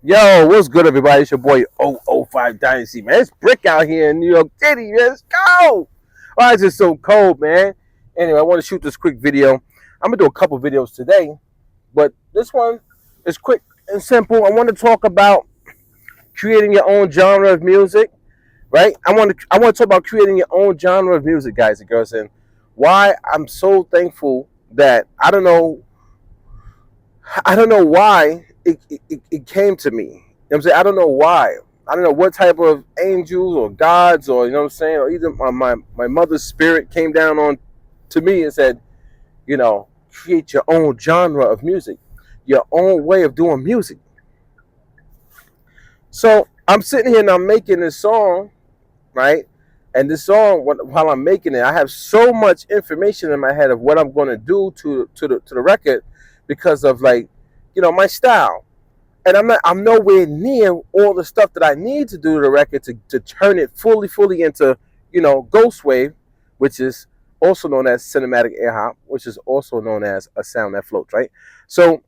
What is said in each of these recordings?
Yo, what's good, everybody? It's your boy 005 Dynasty, man. It's brick out here in New York City, man. Let's go. Why is it so cold, man? Anyway, I want to shoot this quick video. I'm going to do a couple videos today, but this one is quick and simple. I want to talk about creating your own genre of music, right? I want to talk about creating your own genre of music, guys and girls, and why I'm so thankful that I don't know why it came to me. You know what I'm saying? I don't know why. I don't know what type of angels or gods or, you know what I'm saying, or even my mother's spirit came down on to me and said, create your own genre of music, your own way of doing music. So I'm sitting here and I'm making this song, right? And this song, while I'm making it, I have so much information in my head of what I'm going to do to the record because of, like, my style. And I'm nowhere near all the stuff that I need to do to the record to turn it fully into, Ghost Wave, which is also known as cinematic air hop, which is also known as a sound that floats, right? So,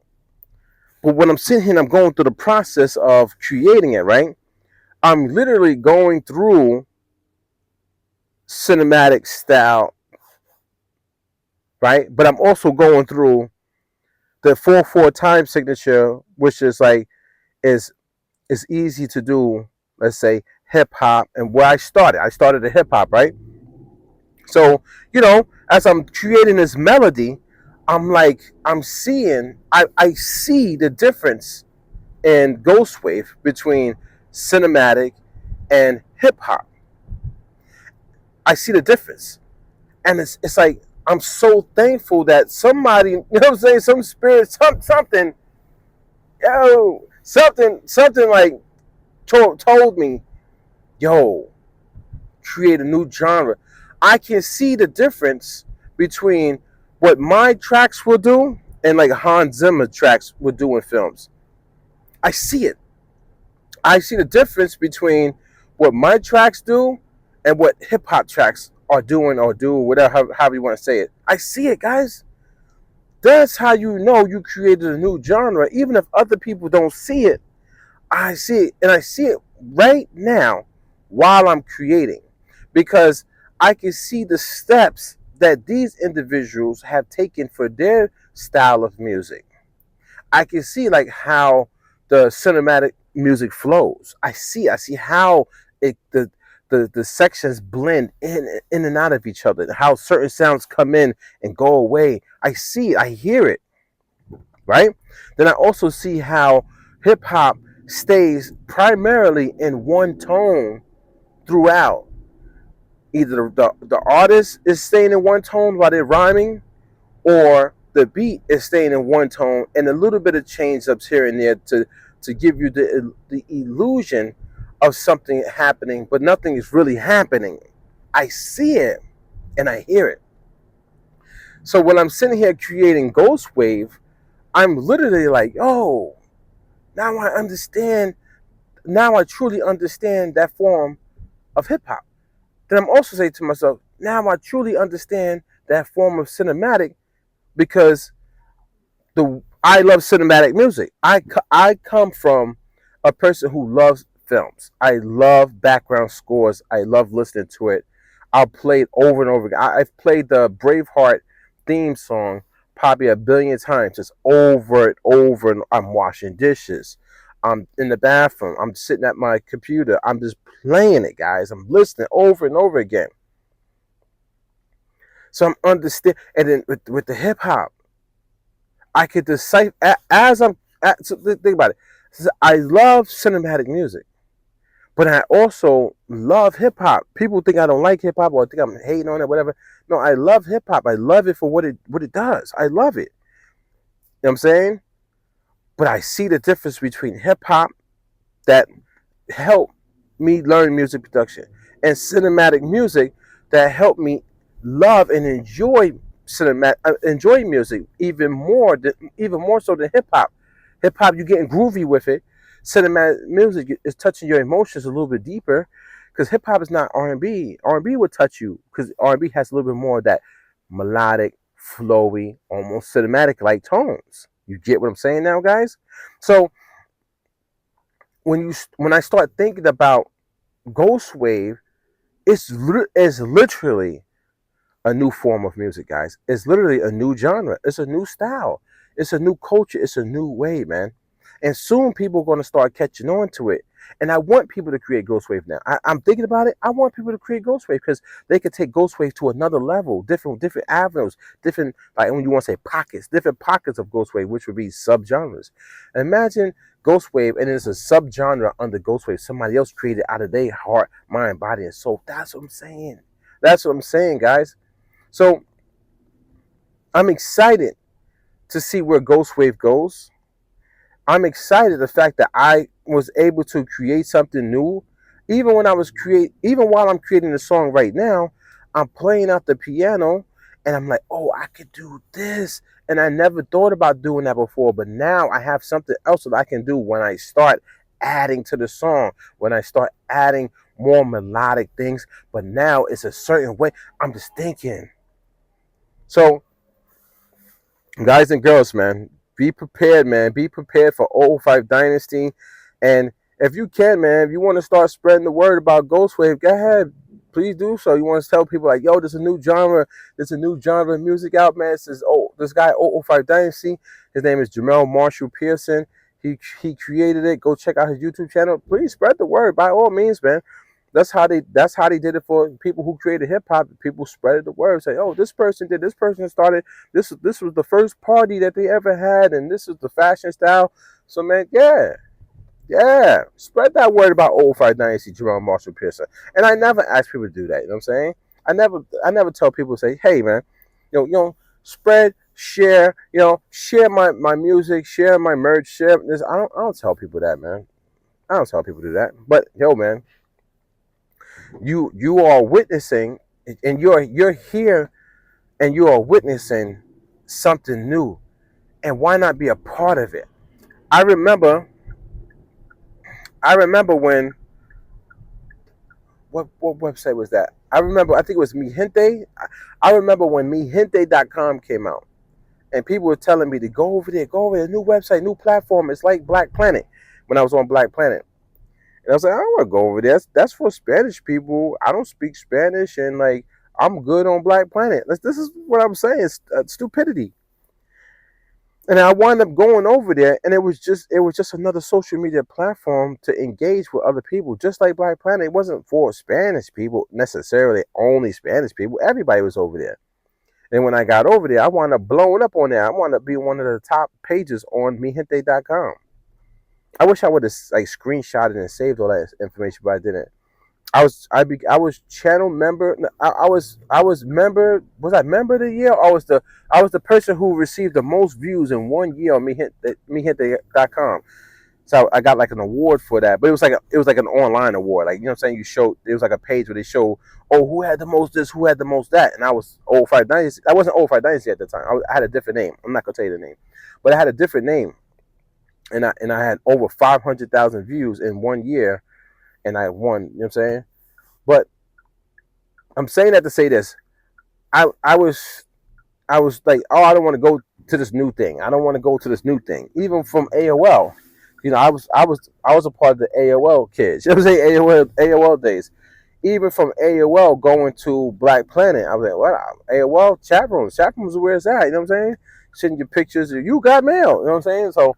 but when I'm sitting here and I'm going through the process of creating it, right, I'm literally going through cinematic style, right? But I'm also going through the 4/4 time signature, which is like is easy to do. Let's say hip hop, and where I started at hip hop, right? So as I'm creating this melody, I'm seeing, I see the difference in Ghost Wave between cinematic and hip hop. I see the difference, and it's like I'm so thankful that somebody, what I'm saying, some spirit, something, something like told me, yo, create a new genre. I can see the difference between what my tracks will do and like Hans Zimmer tracks will do in films. I see it. I see the difference between what my tracks do and what hip hop tracks are doing or do, whatever, however you want to say it. I see it, guys. That's how you know you created a new genre. Even if other people don't see it, I see it. And I see it right now while I'm creating. Because I can see the steps that these individuals have taken for their style of music. I can see like how the cinematic music flows. I see how the sections blend in and out of each other, how certain sounds come in and go away. I see it, I hear it, right? Then I also see how hip hop stays primarily in one tone throughout. Either the artist is staying in one tone while they're rhyming, or the beat is staying in one tone and a little bit of change ups here and there to give you the illusion of something happening, but nothing is really happening. I see it and I hear it. So when I'm sitting here creating Ghost Wave, I'm literally like, oh, now I understand. Now I truly understand that form of hip hop. Then I'm also saying to myself, now I truly understand that form of cinematic because I love cinematic music. I come from a person who loves films. I love background scores. I love listening to it. I'll play it over and over again. I've played the Braveheart theme song probably a billion times, just over and over. And I'm washing dishes. I'm in the bathroom. I'm sitting at my computer. I'm just playing it, guys. I'm listening over and over again. So I'm understand. And then with the hip hop, I could decipher as I'm. So think about it. I love cinematic music, but I also love hip hop. People think I don't like hip hop or think I'm hating on it, whatever. No, I love hip hop. I love it for what it does. I love it. You know what I'm saying? But I see the difference between hip hop that helped me learn music production and cinematic music that helped me love and enjoy music even more so than hip hop. Hip hop, you're getting groovy with it. Cinematic music is touching your emotions a little bit deeper because hip hop is not R&B. R&B would touch you because R&B has a little bit more of that melodic, flowy, almost cinematic like tones. You get what I'm saying now, guys? So when I start thinking about Ghost Wave, it's literally a new form of music, guys. It's literally a new genre. It's a new style. It's a new culture. It's a new way, man. And soon people are going to start catching on to it. And I want people to create Ghost Wave now. I'm thinking about it. I want people to create Ghost Wave because they can take Ghost Wave to another level, different avenues, different, like when you want to say pockets, different pockets of Ghost Wave, which would be subgenres. Imagine Ghost Wave and it's a subgenre under Ghost Wave. Somebody else created out of their heart, mind, body, and soul. That's what I'm saying. That's what I'm saying, guys. So I'm excited to see where Ghost Wave goes. I'm excited the fact that I was able to create something new. Even while I'm creating the song right now, I'm playing out the piano and I'm like, oh, I could do this. And I never thought about doing that before, but now I have something else that I can do when I start adding to the song, when I start adding more melodic things. But now it's a certain way. I'm just thinking. So, guys and girls, man, be prepared, man. Be prepared for 005 Dynasty. And if you can, man, if you want to start spreading the word about Ghost Wave, go ahead. Please do so. You want to tell people like, yo, there's a new genre. There's a new genre of music out, man. This guy 005 Dynasty. His name is Jamel Marshall Pearson. He created it. Go check out his YouTube channel. Please spread the word by all means, man. That's how they did it for people who created hip hop. People spread the word, say, "Oh, this person did. This person started. This was the first party that they ever had, and this is the fashion style." So, man, yeah, spread that word about 005 Dynasty, Jerome Marshall Pearson. And I never ask people to do that. You know what I'm saying? I never tell people, say, "Hey, man, spread, share, share my music, share my merch, share this." I don't tell people that, man. I don't tell people to do that. But yo, man. You are witnessing, and you're here, and you are witnessing something new, and why not be a part of it? I remember when, what website was that? I think it was Mi Gente. I remember when mihente.com came out, and people were telling me to go over there, new website, new platform. It's like Black Planet. When I was on Black Planet, and I was like, I don't want to go over there. That's for Spanish people. I don't speak Spanish, and like I'm good on Black Planet. This is what I'm saying. It's stupidity. And I wound up going over there, and it was just another social media platform to engage with other people, just like Black Planet. It wasn't for Spanish people necessarily, only Spanish people. Everybody was over there. And when I got over there, I wound up blowing up on there. I wound up being one of the top pages on mihente.com. I wish I would have like screenshotted and saved all that information, but I didn't. I was channel member. I was member. Was I member of the year? Or I was the person who received the most views in 1 year on mehinte.com. So I got like an award for that, but it was like an online award. Like, you know what I'm saying? It was like a page where they show, oh, who had the most this, who had the most that, and I was 005 Dynasty. I wasn't 005 Dynasty at the time. I had a different name. I'm not gonna tell you the name, but I had a different name, and I had over 500,000 views in 1 year, and I won. You know what I'm saying? But I'm saying that to say this. I was like, oh, I don't want to go to this new thing. I don't want to go to this new thing. Even from AOL, I was a part of the AOL kids. You know what I'm saying? AOL days. Even from AOL going to Black Planet, I was like, what? AOL chat rooms. Chat rooms are where it's at. You know what I'm saying? Sending your pictures. You got mail. You know what I'm saying? So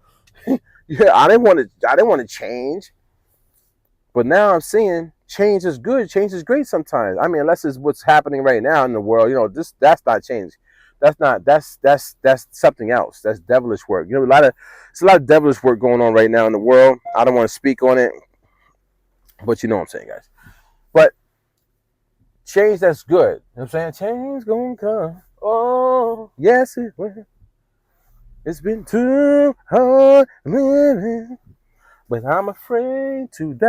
yeah, I didn't want to change. But now I'm seeing change is good. Change is great sometimes. I mean, unless it's what's happening right now in the world, that's not change. That's something else. That's devilish work. It's a lot of devilish work going on right now in the world. I don't want to speak on it, but you know what I'm saying, guys. But change, that's good. You know what I'm saying? Change gonna come. Oh, yes it will. It's been too hard living, but I'm afraid to die,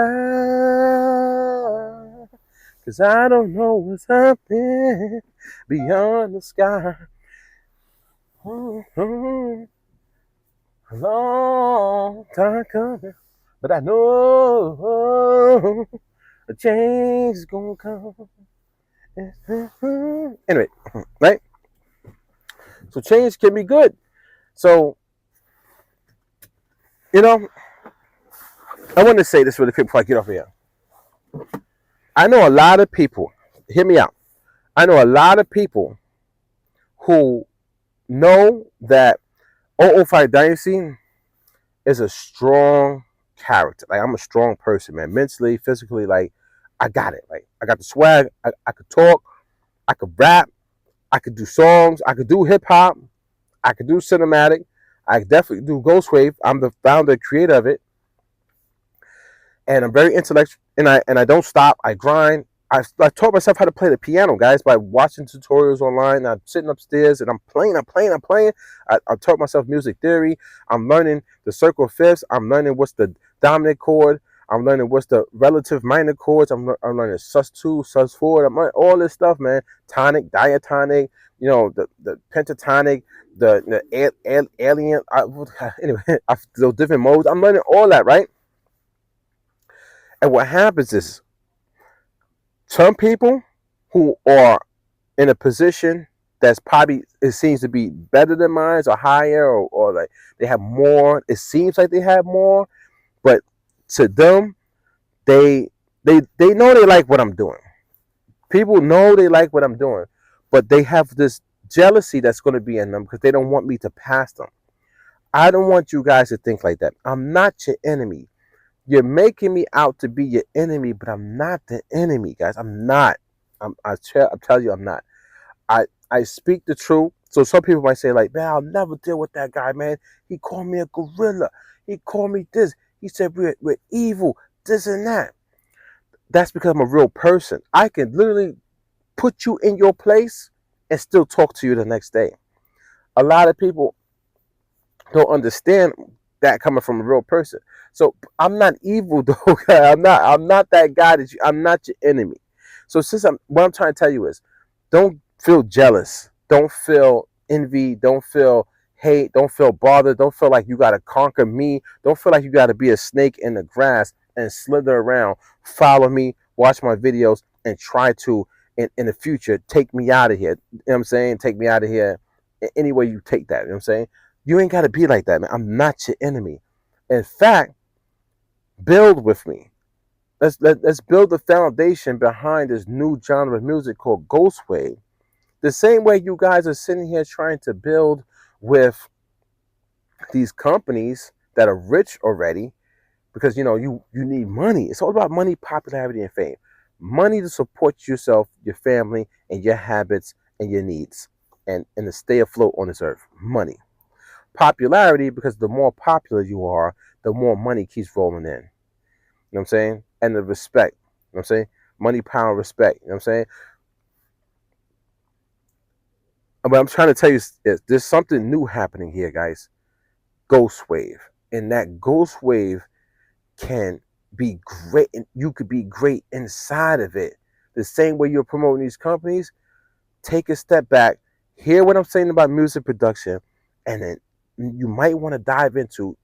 'cause I don't know what's up there beyond the sky. A long time coming, but I know a change is gonna come. Anyway, right? So change can be good. So, I want to say this really quick before I get off here. I know a lot of people, hear me out. I know a lot of people who know that 005 Dynasty is a strong character. Like, I'm a strong person, man. Mentally, physically, like, I got it. Like, I got the swag. I could talk. I could rap. I could do songs. I could do hip hop. I could do cinematic. I could definitely do Ghost Wave. I'm the founder, creator of it. And I'm very intellectual, and I don't stop. I grind. I taught myself how to play the piano, guys, by watching tutorials online. I'm sitting upstairs and I'm playing. I taught myself music theory. I'm learning the circle fifths. I'm learning what's the dominant chord. I'm learning what's the relative minor chords. I'm learning sus2, sus4. I'm learning all this stuff, man. Tonic, diatonic, the pentatonic, the alien. Anyway, those different modes. I'm learning all that, right? And what happens is some people who are in a position that's probably, it seems to be better than mine or higher, or like they have more. It seems like they have more, but to them, they know they like what I'm doing. People know they like what I'm doing, but they have this jealousy that's going to be in them because they don't want me to pass them. I don't want you guys to think like that. I'm not your enemy. You're making me out to be your enemy, but I'm not the enemy, guys. I'm not. I tell you, I'm not. I speak the truth. So some people might say, like, man, I'll never deal with that guy, man. He called me a gorilla. He called me this. He said we're evil, this and that. That's because I'm a real person. I can literally put you in your place and still talk to you the next day. A lot of people don't understand that coming from a real person. So I'm not evil, though. I'm not that guy I'm not your enemy. So what I'm trying to tell you is, don't feel jealous. Don't feel envy. Don't feel hate. Don't feel bothered. Don't feel like you got to conquer me. Don't feel like you got to be a snake in the grass and slither around, follow me, watch my videos, and try to, in the future, take me out of here. You know what I'm saying? Take me out of here any way you take that. You know what I'm saying? You ain't got to be like that, man. I'm not your enemy. In fact, build with me. Let's build the foundation behind this new genre of music called Ghost Wave. The same way you guys are sitting here trying to build with these companies that are rich already, because you need money. It's all about money, popularity, and fame. Money to support yourself, your family, and your habits and your needs, and to stay afloat on this earth. Money. Popularity, because the more popular you are, the more money keeps rolling in. You know what I'm saying? And the respect. You know what I'm saying? Money, power, respect. You know what I'm saying? What I'm trying to tell you is there's something new happening here, guys. Ghost Wave. And that Ghost Wave can be great. And you could be great inside of it. The same way you're promoting these companies, take a step back, hear what I'm saying about music production, and then you might want to dive into,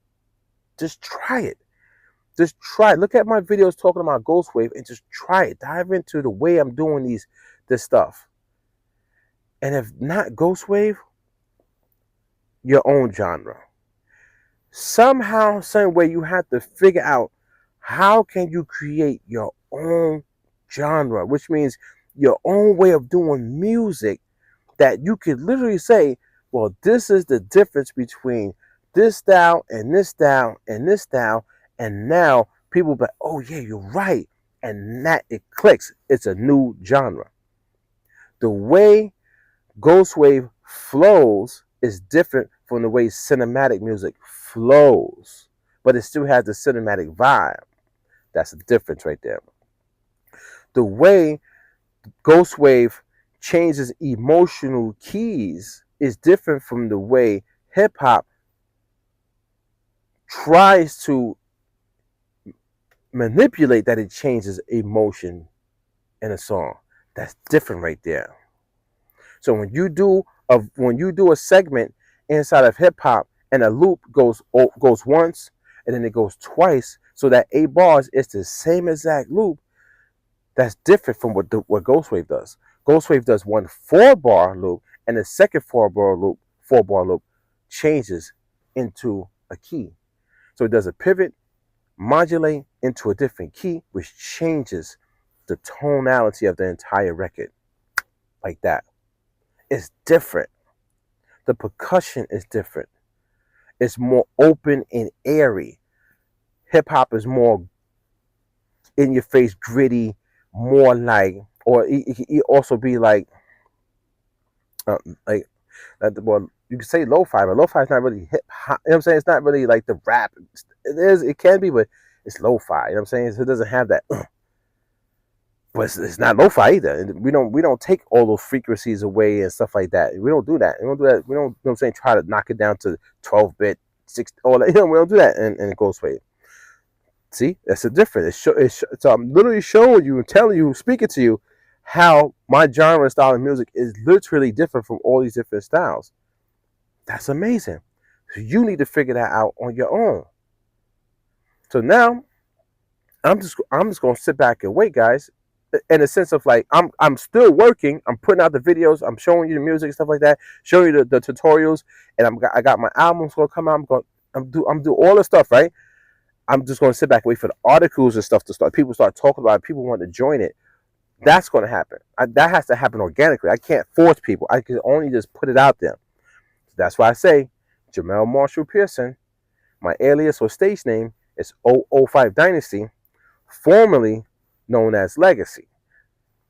just try it. Just try it. Look at my videos talking about Ghost Wave and just try it. Dive into the way I'm doing this stuff. And if not Ghost Wave, your own genre. Somehow, some way, you have to figure out how can you create your own genre, which means your own way of doing music that you could literally say, well, this is the difference between this style and this style and this style. And now people will be like, oh yeah, you're right. And that it clicks. It's a new genre. The way Ghost Wave flows is different from the way cinematic music flows, but it still has the cinematic vibe. That's the difference right there. The way Ghost Wave changes emotional keys is different from the way hip hop tries to manipulate that it changes emotion in a song. That's different right there. So when you do a segment inside of hip hop and a loop goes once and then it goes twice, so that 8 bars is the same exact loop, that's different from what Ghost Wave does. Ghost Wave does one 4-bar loop, and the second 4-bar loop changes into a key. So it does a pivot modulate into a different key, which changes the tonality of the entire record. Like that. It's different. The percussion is different. It's more open and airy. Hip hop is more in your face, gritty, more like, or it also be uh, like well, you can say lo-fi, but lo-fi is not really hip hop. You know what I'm saying? It's not really like the rap. It is, it can be, but it's lo-fi. You know what I'm saying? So it doesn't have that. But it's not lo-fi either. We don't take all those frequencies away and stuff like that. We don't do that. We don't do that. We don't, you know what I'm saying, try to knock it down to 12-bit, 6, all that. We don't do that in Ghost Wave. See, that's the difference. So I'm literally showing you and telling you, speaking to you, how my genre and style of music is literally different from all these different styles. That's amazing. So you need to figure that out on your own. So now I'm just gonna sit back and wait, guys. In a sense of like I'm still working. I'm putting out the videos. I'm showing you the music and stuff like that. Showing you the tutorials, and I got my albums gonna come out. I'm do all the stuff, right. I'm just gonna sit back and wait for the articles and stuff to start. People start talking about it. People want to join it. That's gonna happen. That has to happen organically. I can't force people. I can only just put it out there. So that's why I say Jamel Marshall Pearson. My alias or stage name is 005 Dynasty, formerly known as Legacy.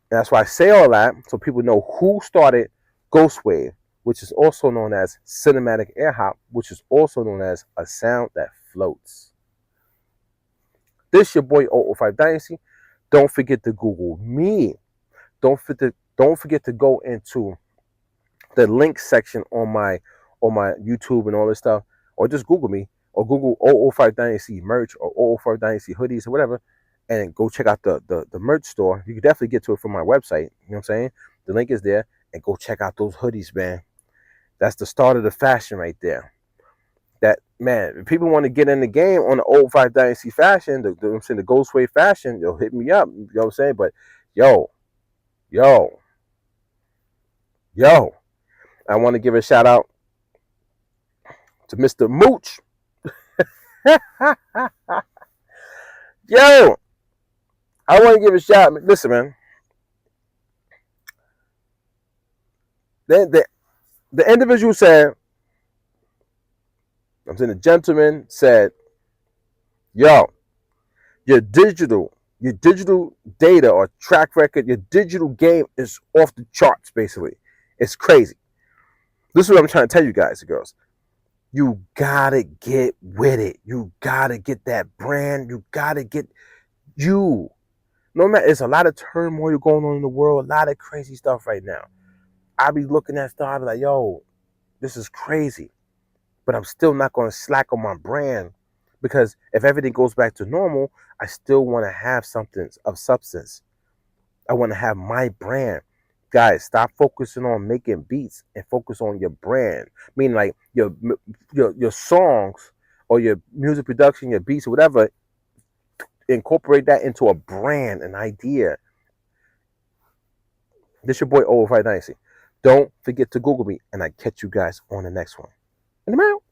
And that's why I say all that, so people know who started Ghost Wave, which is also known as cinematic air hop, which is also known as a sound that floats. This your boy 005 Dynasty. Don't forget to Google me. Don't forget to go into the link section on my YouTube and all this stuff, or just Google me, or Google 005 Dynasty merch or 005 Dynasty hoodies or whatever, and go check out the merch store. You can definitely get to it from my website. You know what I'm saying? The link is there, and go check out those hoodies, man. That's the start of the fashion right there. That, man, if people want to get in the game on the 005 Dynasty fashion, the Ghost Wave fashion, they'll hit me up. You know what I'm saying? But yo, I want to give a shout out to Mr. Mooch. Yo, I want to give a shout. Listen, man. The individual said, I'm saying the gentleman said, yo, your digital data or track record, your digital game is off the charts, basically. It's crazy. This is what I'm trying to tell you guys and girls. You gotta get with it. You gotta get that brand. You gotta get you. No matter, there's a lot of turmoil going on in the world, a lot of crazy stuff right now. I be looking at stuff, I be like, yo, this is crazy. But I'm still not gonna slack on my brand, because if everything goes back to normal, I still want to have something of substance. I want to have my brand. Guys, stop focusing on making beats and focus on your brand. Meaning like your songs or your music production, your beats or whatever. Incorporate that into a brand, an idea. This your boy 005 Dynasty. Don't forget to Google me, and I catch you guys on the next one. And I'm out.